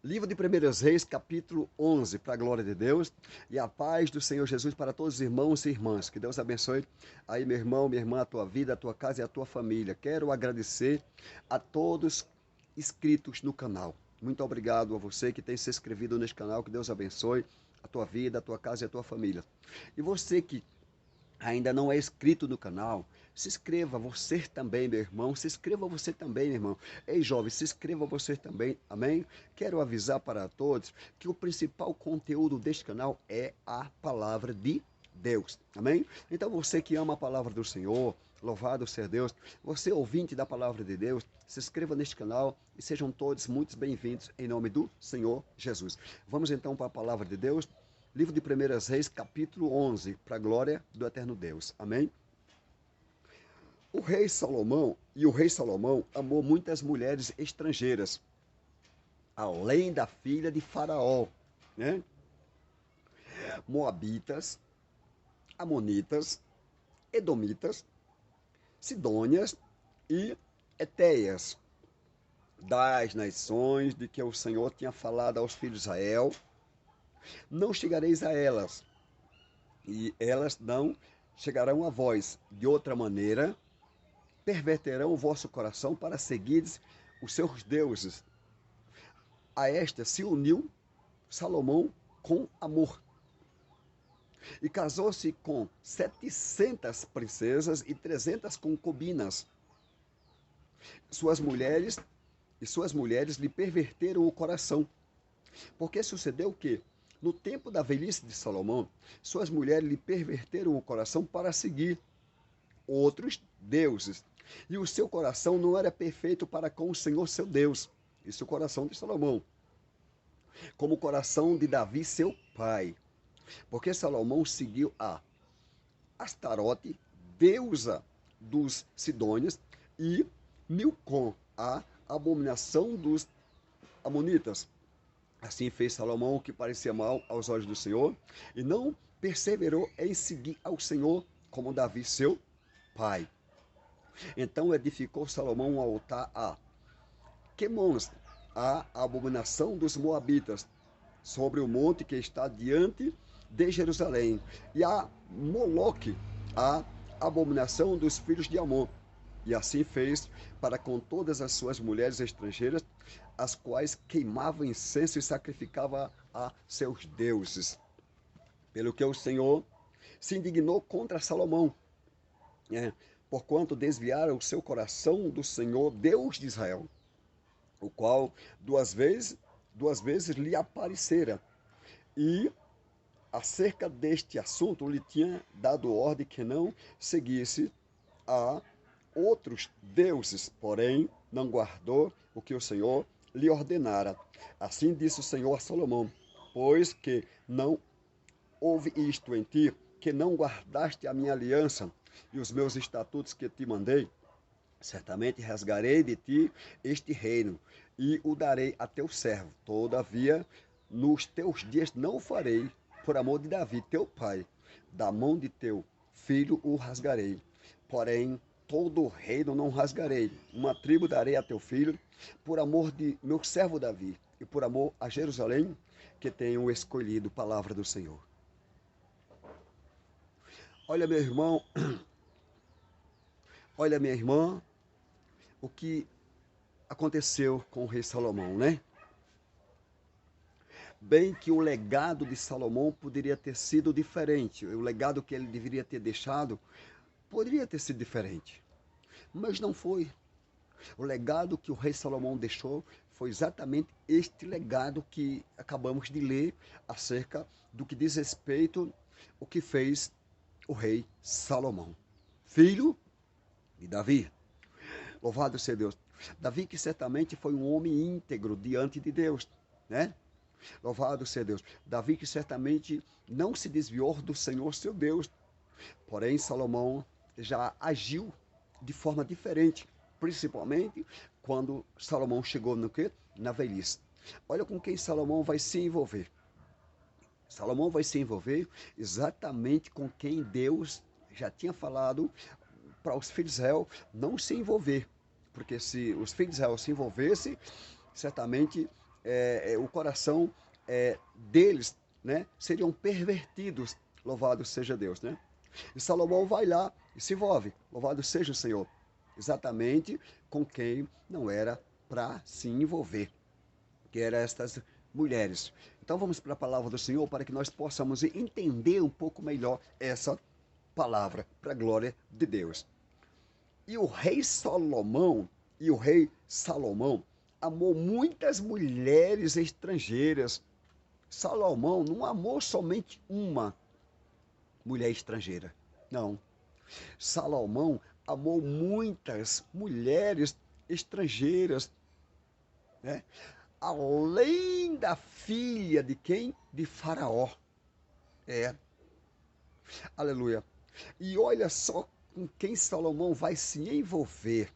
Livro de Primeiros Reis, capítulo 11, para a glória de Deus e a paz do Senhor Jesus para todos os irmãos e irmãs. Que Deus abençoe aí, meu irmão, minha irmã, a tua vida, a tua casa e a tua família. Quero agradecer a todos inscritos no canal. Muito obrigado a você que tem se inscrevido neste canal. Que Deus abençoe a tua vida, a tua casa e a tua família. E você que ainda não é inscrito no canal, se inscreva você também, meu irmão. Se inscreva você também, meu irmão. Ei, jovem, se inscreva você também, amém? Quero avisar para todos que o principal conteúdo deste canal é a palavra de Deus, amém? Então você que ama a palavra do Senhor, louvado seja Deus, você ouvinte da palavra de Deus, se inscreva neste canal e sejam todos muito bem-vindos em nome do Senhor Jesus. Vamos então para a palavra de Deus. Livro de Primeiras Reis, capítulo 11, para a glória do eterno Deus. Amém? O rei Salomão amou muitas mulheres estrangeiras, além da filha de Faraó, né? Moabitas, Amonitas, Edomitas, Sidônias e Etéias, das nações de que o Senhor tinha falado aos filhos de Israel. Não chegareis a elas, e elas não chegarão a vós. De outra maneira, perverterão o vosso coração para seguires os seus deuses. A esta se uniu Salomão com amor. E casou-se com 700 princesas e 300 concubinas. Suas mulheres lhe perverteram o coração. Porque sucedeu que, no tempo da velhice de Salomão, suas mulheres lhe perverteram o coração para seguir outros deuses. E o seu coração não era perfeito para com o Senhor seu Deus. Isso é o coração de Salomão. Como o coração de Davi, seu pai. Porque Salomão seguiu a Astarote, deusa dos Sidônios, e Milcom, a abominação dos Amonitas. Assim fez Salomão o que parecia mal aos olhos do Senhor, e não perseverou em seguir ao Senhor como Davi, seu pai. Então edificou Salomão um altar a Quemons, a abominação dos Moabitas, sobre o monte que está diante de Jerusalém, e a Moloque, a abominação dos filhos de Amon. E assim fez para com todas as suas mulheres estrangeiras, as quais queimavam incenso e sacrificavam a seus deuses. Pelo que o Senhor se indignou contra Salomão, né? Porquanto desviaram o seu coração do Senhor, Deus de Israel, o qual duas vezes lhe aparecera, e acerca deste assunto lhe tinha dado ordem que não seguisse a outros deuses, porém não guardou o que o Senhor lhe ordenara. Assim disse o Senhor a Salomão: pois que não houve isto em ti, que não guardaste a minha aliança e os meus estatutos que te mandei, certamente rasgarei de ti este reino e o darei a teu servo. Todavia, nos teus dias não o farei, por amor de Davi, teu pai. Da mão de teu filho o rasgarei. Porém, todo o reino não rasgarei. Uma tribo darei a teu filho, por amor de meu servo Davi, e por amor a Jerusalém, que tenho escolhido. Palavra do Senhor. Olha, meu irmão, olha, minha irmã, o que aconteceu com o rei Salomão, né? Bem que o legado de Salomão poderia ter sido diferente, o legado que ele deveria ter deixado poderia ter sido diferente, mas não foi. O legado que o rei Salomão deixou foi exatamente este legado que acabamos de ler acerca do que diz respeito o que fez o rei Salomão, filho de Davi. Louvado seja Deus. Davi que certamente foi um homem íntegro diante de Deus, né? Louvado seja Deus. Davi que certamente não se desviou do Senhor seu Deus. Porém, Salomão já agiu de forma diferente, principalmente quando Salomão chegou no quê? Na velhice. Olha com quem Salomão vai se envolver. Salomão vai se envolver exatamente com quem Deus já tinha falado para os filhos de Israel não se envolver. Porque se os filhos de Israel se envolvessem, certamente o coração deles, né, seriam pervertidos. Louvado seja Deus, né? E Salomão vai lá e se envolve. Louvado seja o Senhor. Exatamente com quem não era para se envolver, que eram estas mulheres. Então vamos para a palavra do Senhor para que nós possamos entender um pouco melhor essa palavra, para a glória de Deus. E o rei Salomão amou muitas mulheres estrangeiras. Salomão não amou somente uma mulher estrangeira. Não. Salomão amou muitas mulheres estrangeiras, né? Além da filha de quem? De Faraó. É. Aleluia. E olha só com quem Salomão vai se envolver.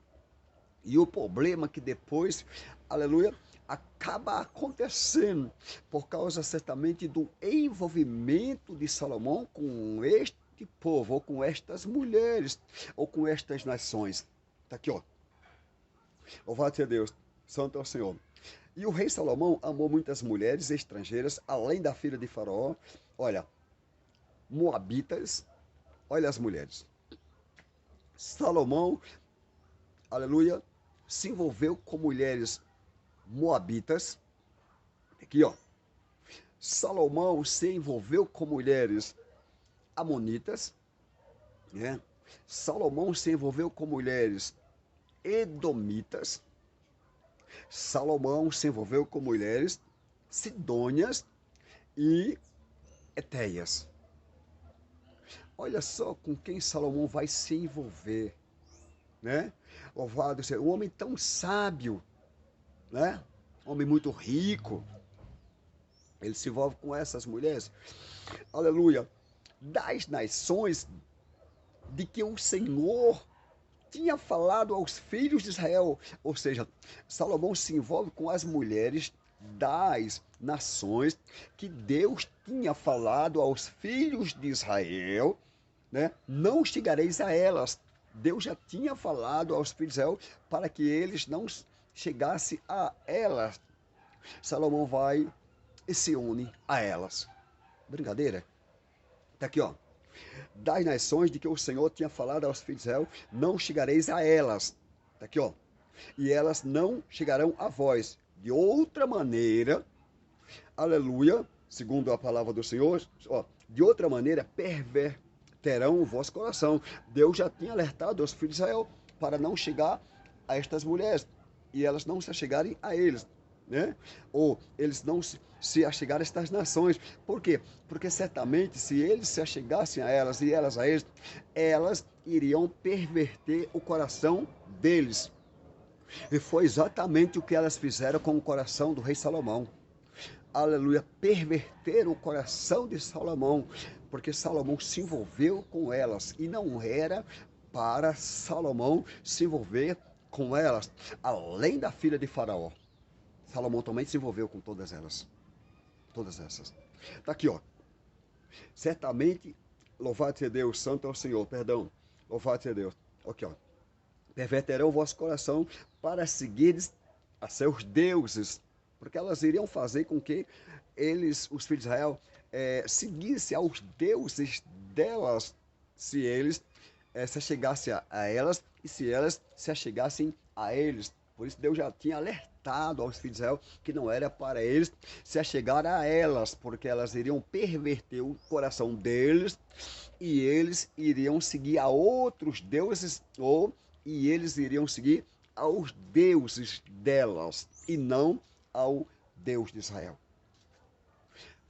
E o problema que depois, aleluia, acaba acontecendo por causa certamente do envolvimento de Salomão com este povo, ou com estas mulheres, ou com estas nações. Está aqui, ó. Louvado seja Deus, santo é o Senhor. E o rei Salomão amou muitas mulheres estrangeiras, além da filha de Faraó. Olha, moabitas, olha as mulheres. Salomão, aleluia, se envolveu com mulheres moabitas. Aqui, ó. Salomão se envolveu com mulheres amonitas, né? Salomão se envolveu com mulheres edomitas. Salomão se envolveu com mulheres sidônias e etéias. Olha só com quem Salomão vai se envolver, né? Louvado seja um homem tão sábio, né? Um homem muito rico. Ele se envolve com essas mulheres. Aleluia. Das nações de que o Senhor tinha falado aos filhos de Israel. Ou seja, Salomão se envolve com as mulheres das nações que Deus tinha falado aos filhos de Israel, né? Não chegareis a elas. Deus já tinha falado aos filhos de Israel para que eles não chegassem a elas. Salomão vai e se une a elas. Brincadeira? Está aqui, ó. Das nações de que o Senhor tinha falado aos filhos de Israel, não chegareis a elas. Está aqui, ó. E elas não chegarão a vós. De outra maneira, aleluia, segundo a palavra do Senhor, ó, de outra maneira perverterão o vosso coração. Deus já tinha alertado os filhos de Israel para não chegar a estas mulheres e elas não se achegarem a eles, né? Ou eles não se achegar a estas nações. Por quê? Porque certamente se eles se achegassem a elas e elas a eles, elas iriam perverter o coração deles. E foi exatamente o que elas fizeram com o coração do rei Salomão. Aleluia, perverter o coração de Salomão, porque Salomão se envolveu com elas e não era para Salomão se envolver com elas, além da filha de Faraó. Salomão também se envolveu com todas elas. Todas essas. Está aqui, ó. Certamente, louvado seja Deus, santo é o Senhor, perdão. Louvado seja Deus. Aqui, ó. Perverterão o vosso coração para seguires a seus deuses, porque elas iriam fazer com que eles, os filhos de Israel, seguissem aos deuses delas, se eles se achegassem a elas e se elas se achegassem a eles. Por isso Deus já tinha alertado aos filhos de Israel que não era para eles se achegar a elas, porque elas iriam perverter o coração deles e eles iriam seguir a outros deuses e eles iriam seguir aos deuses delas e não ao Deus de Israel.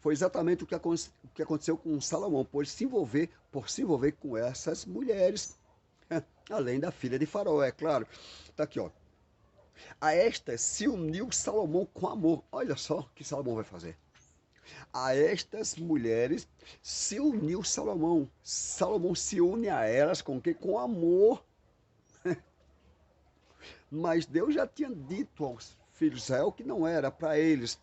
Foi exatamente o que aconteceu com Salomão, por se envolver com essas mulheres, além da filha de Faraó, é claro. Está aqui, ó. A estas se uniu Salomão com amor. Olha só o que Salomão vai fazer. A estas mulheres se uniu Salomão. Salomão se une a elas com o quê? Com amor. Mas Deus já tinha dito aos filhos de Israel que não era para eles,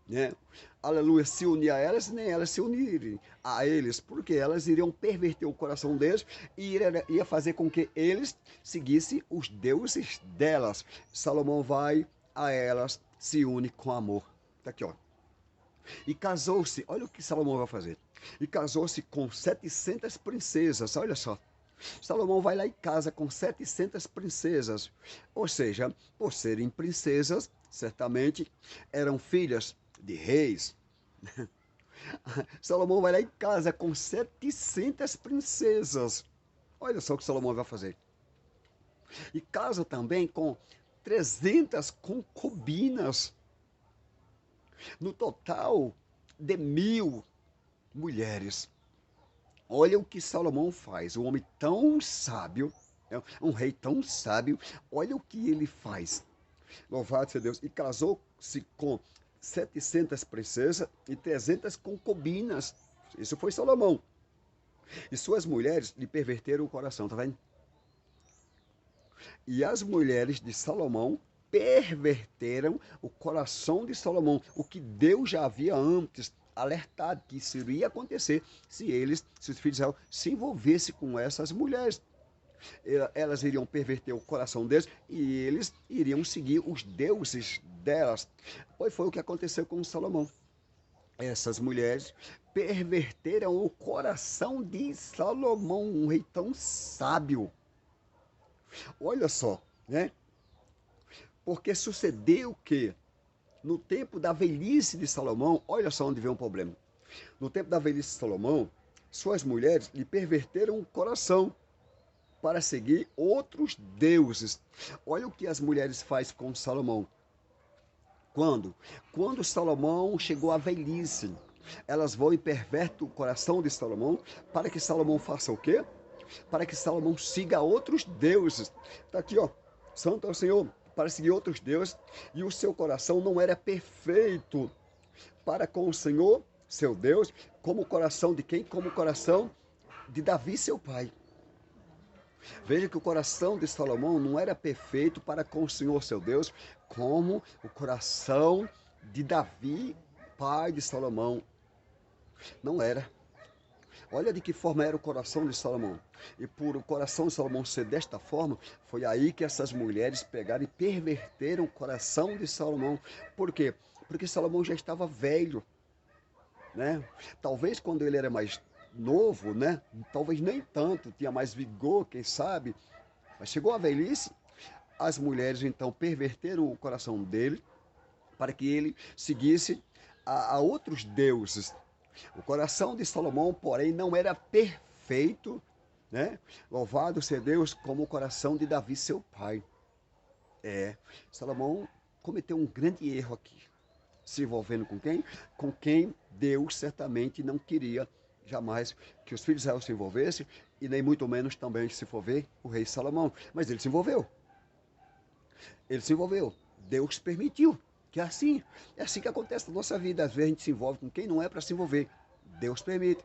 né? Aleluia, se unir a elas, nem elas se unirem a eles, porque elas iriam perverter o coração deles e ia fazer com que eles seguissem os deuses delas. Salomão vai a elas se une com amor. Tá aqui, ó. E casou-se, olha o que Salomão vai fazer. E casou-se com 700 princesas, olha só. Salomão vai lá e casa com 700 princesas. Ou seja, por serem princesas, certamente eram filhas de reis. Salomão vai lá e casa com 700 princesas. Olha só o que Salomão vai fazer. E casa também com 300 concubinas. No total de 1000 mulheres. Olha o que Salomão faz, um homem tão sábio, um rei tão sábio, olha o que ele faz. Louvado seja Deus. E casou-se com 700 princesas e 300 concubinas. Isso foi Salomão. E suas mulheres lhe perverteram o coração, tá vendo? E as mulheres de Salomão perverteram o coração de Salomão, o que Deus já havia antes alertado que isso iria acontecer se os filhos de Israel se envolvessem com essas mulheres. Elas iriam perverter o coração deles e eles iriam seguir os deuses delas. Pois foi o que aconteceu com Salomão. Essas mulheres perverteram o coração de Salomão, um rei tão sábio. Olha só, né? Porque sucedeu que no tempo da velhice de Salomão, olha só onde vem o problema. No tempo da velhice de Salomão, suas mulheres lhe perverteram o coração para seguir outros deuses. Olha o que as mulheres fazem com Salomão. Quando Salomão chegou à velhice, elas vão e pervertem o coração de Salomão para que Salomão faça o quê? Para que Salomão siga outros deuses. Está aqui, ó. Santo é o Senhor, para seguir outros deuses, e o seu coração não era perfeito para com o Senhor, seu Deus, como o coração de quem? Como o coração de Davi, seu pai. Veja que o coração de Salomão não era perfeito para com o Senhor, seu Deus, como o coração de Davi, pai de Salomão. Não era. Olha de que forma era o coração de Salomão. E por o coração de Salomão ser desta forma, foi aí que essas mulheres pegaram e perverteram o coração de Salomão. Por quê? Porque Salomão já estava velho, né? Talvez quando ele era mais novo, né? Talvez nem tanto, tinha mais vigor, quem sabe. Mas chegou a velhice, as mulheres então perverteram o coração dele para que ele seguisse a outros deuses. O coração de Salomão, porém, não era perfeito, né? Louvado seja Deus, como o coração de Davi, seu pai. Salomão cometeu um grande erro aqui. Se envolvendo com quem? Com quem Deus certamente não queria jamais que os filhos de Israel se envolvessem, e nem muito menos também, se for ver, o rei Salomão. Mas ele se envolveu. Ele se envolveu. Deus permitiu. Que é assim que acontece na nossa vida. Às vezes a gente se envolve com quem não é para se envolver. Deus permite.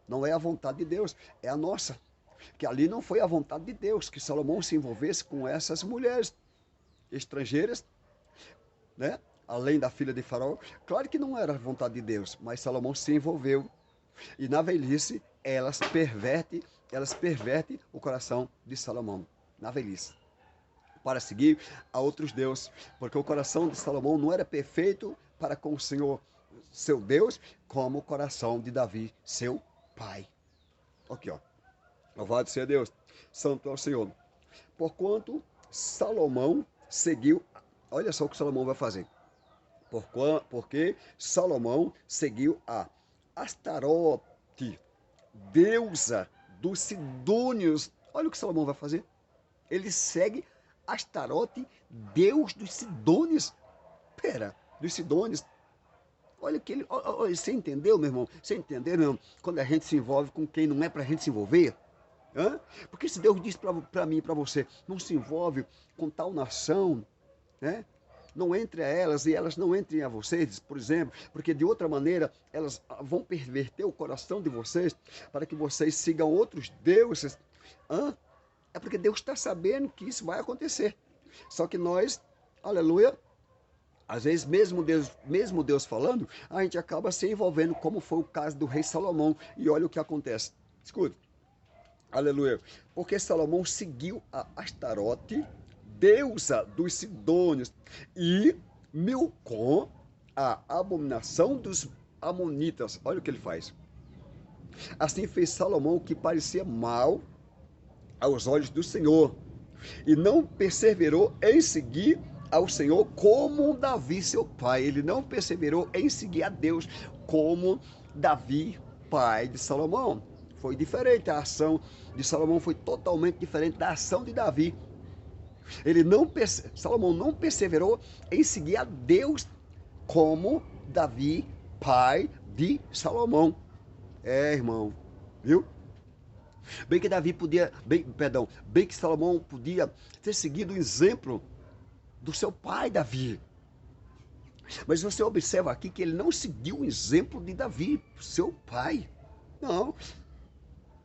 Não é a vontade de Deus, é a nossa. Que ali não foi a vontade de Deus que Salomão se envolvesse com essas mulheres estrangeiras, né? Além da filha de Faraó. Claro que não era a vontade de Deus, mas Salomão se envolveu. E na velhice, elas pervertem o coração de Salomão. Na velhice. Para seguir a outros deuses, porque o coração de Salomão não era perfeito para com o Senhor, seu Deus, como o coração de Davi, seu pai. Aqui, ó. Louvado seja Deus, santo é o Senhor. Porquanto Salomão seguiu, olha só o que Salomão vai fazer. Porque Salomão seguiu a Astarote, deusa dos Sidônios. Olha o que Salomão vai fazer. Ele segue Astarote, deus dos Sidônios. Dos Sidônios. Olha que ele. Você entendeu, meu irmão? Você entendeu, meu irmão? Quando a gente se envolve com quem não é pra gente se envolver? Porque se Deus diz para mim e para você, não se envolve com tal nação, né? Não entre a elas e elas não entrem a vocês, por exemplo, porque de outra maneira elas vão perverter o coração de vocês para que vocês sigam outros deuses. É porque Deus está sabendo que isso vai acontecer. Só que nós, aleluia, às vezes mesmo Deus falando, a gente acaba se envolvendo, como foi o caso do rei Salomão. E olha o que acontece. Escuta. Aleluia. Porque Salomão seguiu a Astarote, deusa dos Sidônios, e Milcom, a abominação dos amonitas. Olha o que ele faz. Assim fez Salomão o que parecia mal aos olhos do Senhor, e não perseverou em seguir ao Senhor como Davi, seu pai. Ele não perseverou em seguir a Deus como Davi, pai de Salomão. Foi diferente, a ação de Salomão foi totalmente diferente da ação de Davi. Salomão não perseverou em seguir a Deus como Davi, pai de Salomão. Irmão, viu? Bem que Davi podia, bem que Salomão podia ter seguido o exemplo do seu pai Davi. Mas você observa aqui que ele não seguiu o exemplo de Davi, seu pai. Não.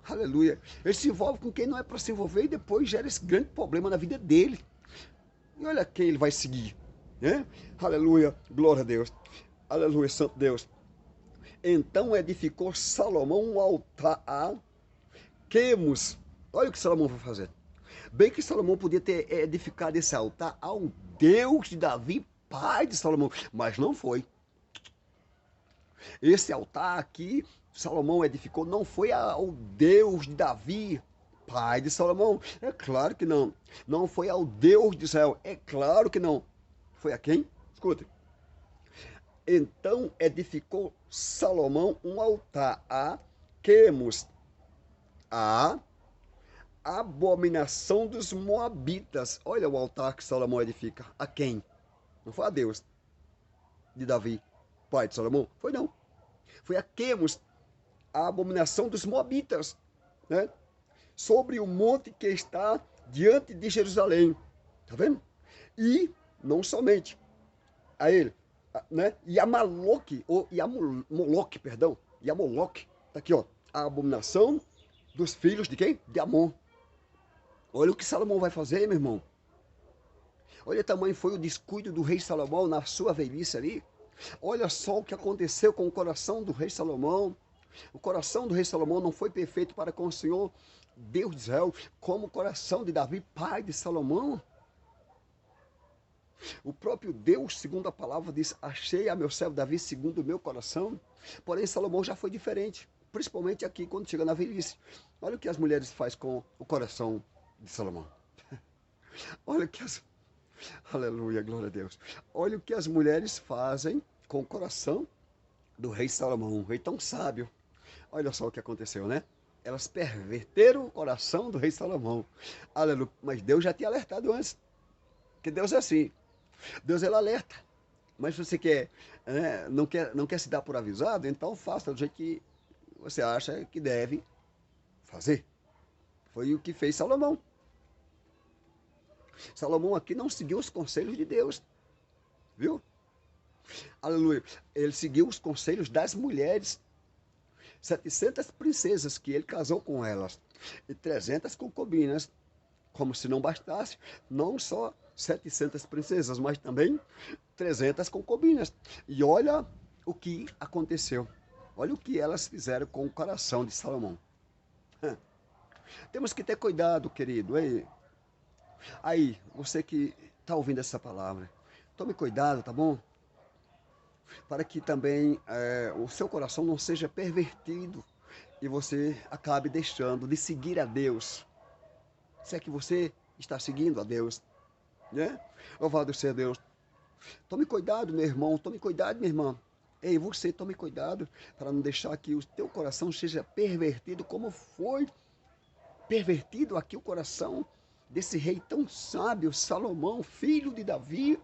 Aleluia. Ele se envolve com quem não é para se envolver e depois gera esse grande problema na vida dele. E olha quem ele vai seguir, né? Aleluia. Glória a Deus. Aleluia, santo Deus. Então edificou Salomão um altar a Quemos. Olha o que Salomão vai fazer. Bem que Salomão podia ter edificado esse altar ao Deus de Davi, pai de Salomão, mas não foi. Esse altar aqui, Salomão edificou, não foi ao Deus de Davi, pai de Salomão. É claro que não. Não foi ao Deus de Israel. É claro que não. Foi a quem? Escute. Então edificou Salomão um altar a Quemos, a abominação dos moabitas. Olha o altar que Salomão edifica. A quem? Não foi a Deus de Davi, pai de Salomão? Foi não. Foi a Quemos, a abominação dos moabitas, né? Sobre o monte que está diante de Jerusalém. Tá vendo? E não somente a ele, né? E a Moloque, perdão. E a Moloque, tá aqui, ó. A abominação dos filhos de quem? De Amon. Olha o que Salomão vai fazer, meu irmão. Olha o tamanho foi o descuido do rei Salomão na sua velhice ali. Olha só o que aconteceu com o coração do rei Salomão. O coração do rei Salomão não foi perfeito para com o Senhor, Deus de Israel, como o coração de Davi, pai de Salomão. O próprio Deus, segundo a palavra, diz: achei a meu servo Davi segundo o meu coração. Porém, Salomão já foi diferente, principalmente aqui quando chega na velhice. Olha o que as mulheres fazem com o coração de Salomão. Olha o que as... Aleluia, glória a Deus. Olha o que as mulheres fazem com o coração do rei Salomão, um rei tão sábio. Olha só o que aconteceu, né? Elas perverteram o coração do rei Salomão. Aleluia. Mas Deus já tinha alertado antes. Que Deus é assim. Deus, ele alerta. Mas se você quer, né, não quer se dar por avisado, então faça do jeito que você acha que deve fazer. Foi o que fez Salomão. Salomão aqui não seguiu os conselhos de Deus. Viu? Aleluia. Ele seguiu os conselhos das mulheres. 700 princesas que ele casou com elas. E 300 concubinas. Como se não bastasse, não só 700 princesas, mas também 300 concubinas. E olha o que aconteceu. Olha o que elas fizeram com o coração de Salomão. Temos que ter cuidado, querido. Aí, você que está ouvindo essa palavra, tome cuidado, tá bom? Para que também o seu coração não seja pervertido e você acabe deixando de seguir a Deus. Se é que você está seguindo a Deus, né? Louvado seja Deus. Tome cuidado, meu irmão, tome cuidado, minha irmã. Ei, você tome cuidado para não deixar que o teu coração seja pervertido como foi pervertido aqui o coração desse rei tão sábio, Salomão, filho de Davi,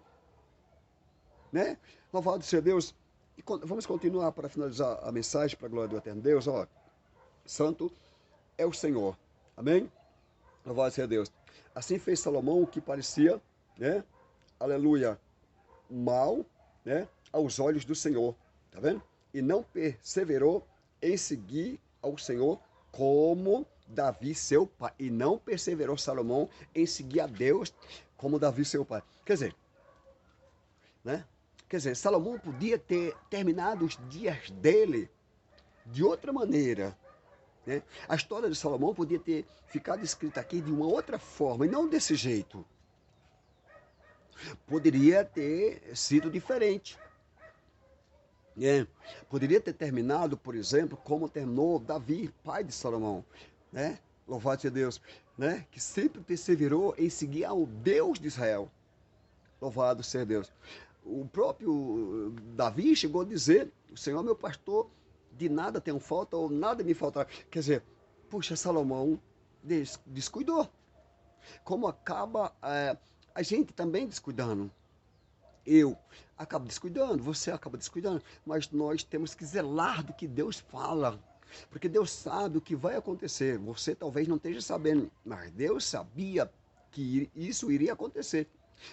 né? Louvado seja Deus. E vamos continuar para finalizar a mensagem para a glória do eterno Deus. Ó, santo é o Senhor. Amém? Louvado seja Deus. Assim fez Salomão o que parecia, né? Aleluia, mal, né? Aos olhos do Senhor. Tá vendo? E não perseverou em seguir ao Senhor como Davi, seu pai. E não perseverou Salomão em seguir a Deus como Davi, seu pai. Quer dizer, né? Quer dizer, Salomão podia ter terminado os dias dele de outra maneira, né? A história de Salomão podia ter ficado escrita aqui de uma outra forma, e não desse jeito. Poderia ter sido diferente. É, poderia ter terminado, por exemplo, como terminou Davi, pai de Salomão, né? Louvado seja Deus, né? Que sempre perseverou em seguir ao Deus de Israel. Louvado seja Deus. O próprio Davi chegou a dizer: o Senhor é meu pastor, de nada tenho falta ou nada me faltará. Quer dizer, puxa, Salomão descuidou. Como acaba a gente também descuidando. Eu acabo descuidando, você acaba descuidando, mas nós temos que zelar do que Deus fala, porque Deus sabe o que vai acontecer. Você talvez não esteja sabendo, mas Deus sabia que isso iria acontecer,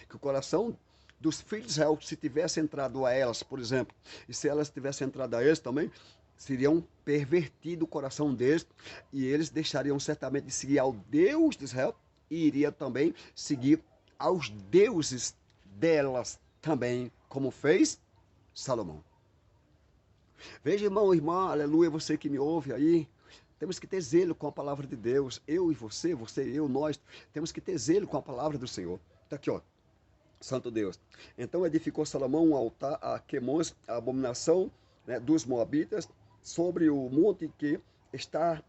que o coração dos filhos de Israel, se tivesse entrado a elas, por exemplo, e se elas tivessem entrado a eles também, seriam pervertido o coração deles, e eles deixariam certamente de seguir ao Deus de Israel, e iria também seguir aos deuses delas também, como fez Salomão. Veja, irmão, irmã, aleluia, você que me ouve aí, temos que ter zelo com a palavra de Deus. Eu e você, você e eu, nós, temos que ter zelo com a palavra do Senhor. Está aqui, ó. Santo Deus. Então edificou Salomão um altar a Quemons, a abominação, né, dos Moabitas, sobre o monte que está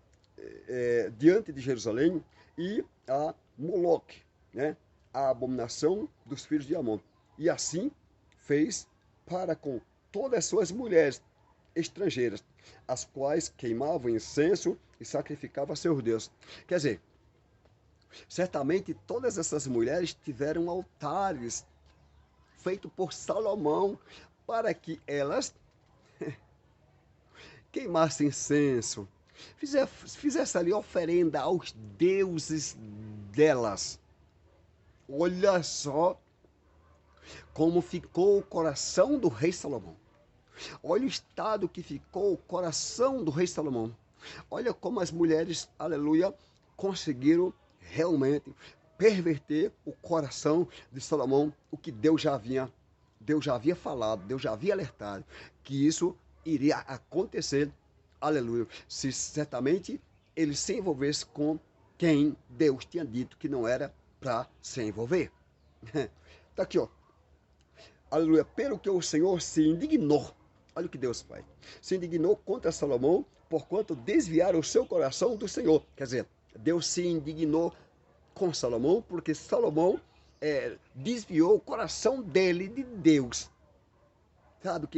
diante de Jerusalém, e a Moloque, né, a abominação dos filhos de Amon. E assim fez para com todas as suas mulheres estrangeiras, as quais queimavam incenso e sacrificavam a seus deuses. Quer dizer, certamente todas essas mulheres tiveram altares feitos por Salomão para que elas queimassem incenso, fizessem ali oferenda aos deuses delas. Olha só como ficou o coração do rei Salomão. Olha o estado que ficou o coração do rei Salomão. Olha como as mulheres, aleluia, conseguiram realmente perverter o coração de Salomão, o que Deus já havia falado, Deus já havia alertado, que isso iria acontecer, aleluia, se certamente ele se envolvesse com quem Deus tinha dito que não era para se envolver. Está aqui, ó. Aleluia, pelo que o Senhor se indignou. Olha o que Deus faz. Se indignou contra Salomão, porquanto desviaram o seu coração do Senhor. Quer dizer, Deus se indignou com Salomão, porque Salomão desviou o coração dele de Deus. Sabe o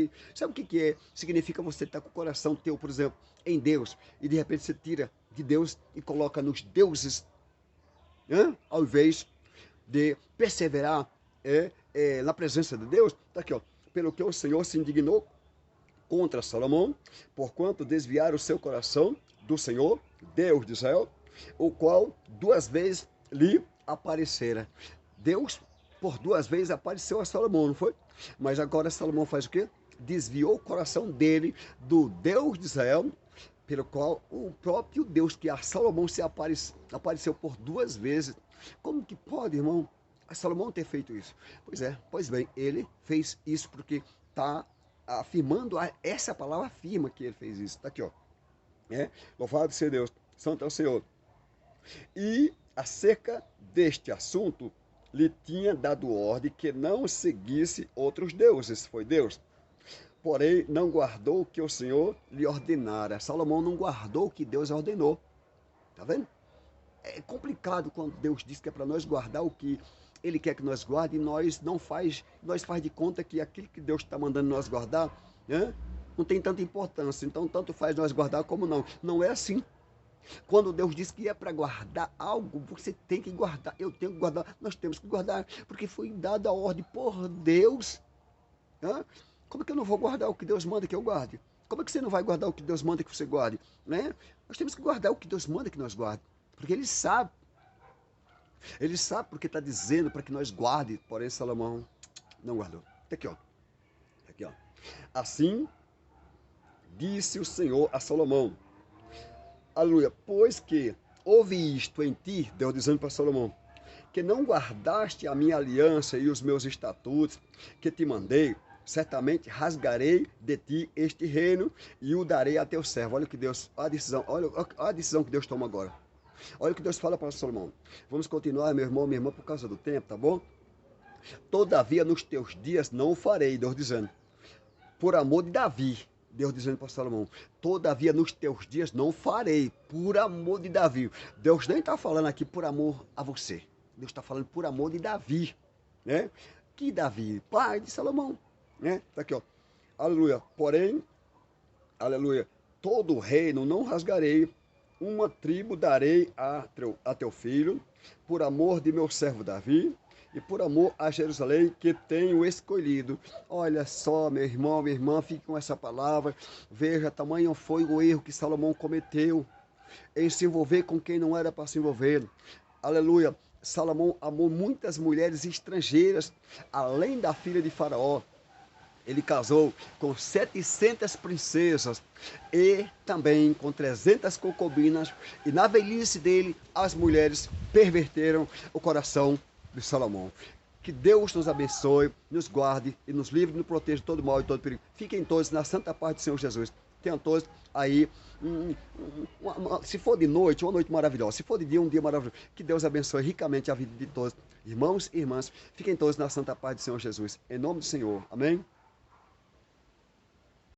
que significa você estar com o coração teu, por exemplo, em Deus, e de repente você tira de Deus e coloca nos deuses, ao invés de perseverar na presença de Deus? Está aqui, ó. Pelo que o Senhor se indignou contra Salomão, porquanto desviaram o seu coração do Senhor, Deus de Israel, o qual 2 vezes lhe aparecera. Deus, por 2 vezes, apareceu a Salomão, não foi? Mas agora Salomão faz o quê? Desviou o coração dele do Deus de Israel, pelo qual o próprio Deus que a Salomão se apareceu por 2 vezes. Como que pode, irmão, a Salomão ter feito isso? Pois bem, ele fez isso porque está afirmando, essa palavra afirma que ele fez isso. Está aqui, ó. Louvado seja Deus, santo é o Senhor. E acerca deste assunto, lhe tinha dado ordem que não seguisse outros deuses, foi Deus. Porém, não guardou o que o Senhor lhe ordenara. Salomão não guardou o que Deus ordenou. Tá vendo? É complicado quando Deus diz que é para nós guardar o que Ele quer que nós guarde, e nós não faz, nós faz de conta que aquilo que Deus está mandando nós guardar, não tem tanta importância. Então, tanto faz nós guardar como não. Não é assim. Quando Deus diz que é para guardar algo, você tem que guardar. Eu tenho que guardar. Nós temos que guardar, porque foi dada a ordem por Deus. Como é que eu não vou guardar o que Deus manda que eu guarde? Como é que você não vai guardar o que Deus manda que você guarde? Né? Nós temos que guardar o que Deus manda que nós guarde, porque Ele sabe. Ele sabe porque está dizendo para que nós guarde. Porém, Salomão não guardou. Está aqui, ó. Aqui, ó. Assim disse o Senhor a Salomão. Aleluia. Pois que houve isto em ti, Deus dizendo para Salomão, que não guardaste a minha aliança e os meus estatutos que te mandei, certamente rasgarei de ti este reino e o darei a teu servo. Olha o que Deus, olha a decisão que Deus toma agora. Olha o que Deus fala para Salomão. Vamos continuar, meu irmão, minha irmã, por causa do tempo, tá bom? Todavia, nos teus dias não o farei, Deus dizendo. Por amor de Davi, Deus dizendo para Salomão, todavia nos teus dias não farei, por amor de Davi. Deus nem está falando aqui por amor a você. Deus está falando por amor de Davi, né? Que Davi, pai de Salomão, né? Tá aqui, ó. Aleluia. Porém, aleluia, todo o reino não rasgarei, uma tribo darei a teu filho, por amor de meu servo Davi, e por amor a Jerusalém que tenho escolhido. Olha só, meu irmão, minha irmã, fique com essa palavra. Veja, tamanho foi o erro que Salomão cometeu em se envolver com quem não era para se envolver. Aleluia. Salomão amou muitas mulheres estrangeiras, além da filha de Faraó. Ele casou com 700 princesas e também com 300 concubinas. E na velhice dele, as mulheres perverteram o coração de Salomão. Que Deus nos abençoe, nos guarde e nos livre e nos proteja de todo mal e todo perigo. Fiquem todos na santa paz do Senhor Jesus. Tenham todos aí, se for de noite, uma noite maravilhosa. Se for de dia, um dia maravilhoso. Que Deus abençoe ricamente a vida de todos. Irmãos e irmãs, fiquem todos na santa paz do Senhor Jesus. Em nome do Senhor. Amém?